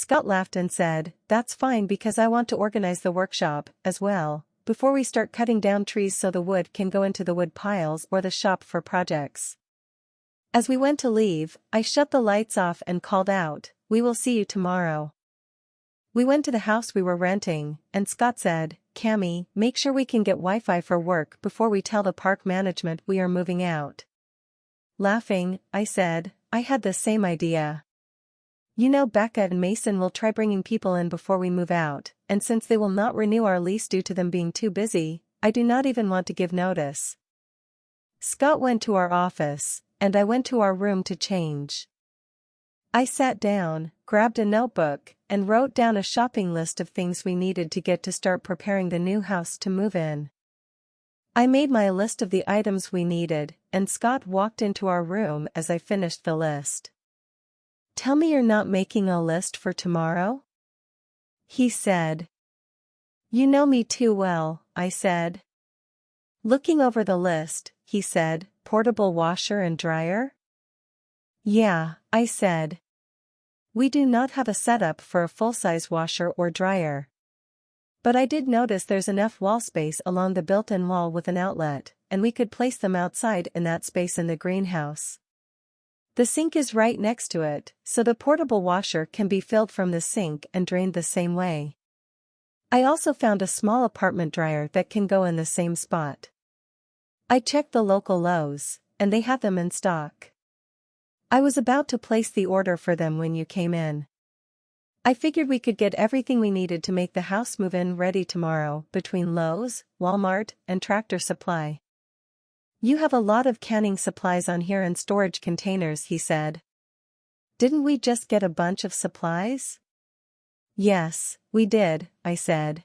Scott laughed and said, "That's fine because I want to organize the workshop, as well, before we start cutting down trees so the wood can go into the wood piles or the shop for projects." As we went to leave, I shut the lights off and called out, "We will see you tomorrow." We went to the house we were renting, and Scott said, "Cammy, make sure we can get Wi-Fi for work before we tell the park management we are moving out." Laughing, I said, "I had the same idea. You know, Becca and Mason will try bringing people in before we move out, and since they will not renew our lease due to them being too busy, I do not even want to give notice." Scott went to our office, and I went to our room to change. I sat down, grabbed a notebook, and wrote down a shopping list of things we needed to get to start preparing the new house to move in. I made my list of the items we needed, and Scott walked into our room as I finished the list. "Tell me you're not making a list for tomorrow?" he said. "You know me too well," I said. Looking over the list, he said, "Portable washer and dryer?" "Yeah," I said. "We do not have a setup for a full-size washer or dryer. But I did notice there's enough wall space along the built-in wall with an outlet, and we could place them outside in that space in the greenhouse. The sink is right next to it, so the portable washer can be filled from the sink and drained the same way. I also found a small apartment dryer that can go in the same spot. I checked the local Lowe's, and they have them in stock. I was about to place the order for them when you came in. I figured we could get everything we needed to make the house move-in ready tomorrow between Lowe's, Walmart, and Tractor Supply." "You have a lot of canning supplies on here and storage containers," he said. "Didn't we just get a bunch of supplies?" "Yes, we did," I said.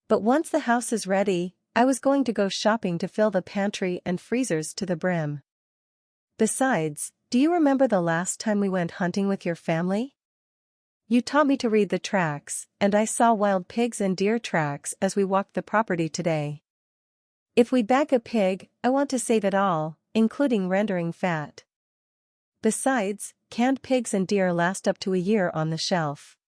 "But once the house is ready, I was going to go shopping to fill the pantry and freezers to the brim. Besides, do you remember the last time we went hunting with your family? You taught me to read the tracks, and I saw wild pigs and deer tracks as we walked the property today. If we bag a pig, I want to save it all, including rendering fat. Besides, canned pigs and deer last up to a year on the shelf."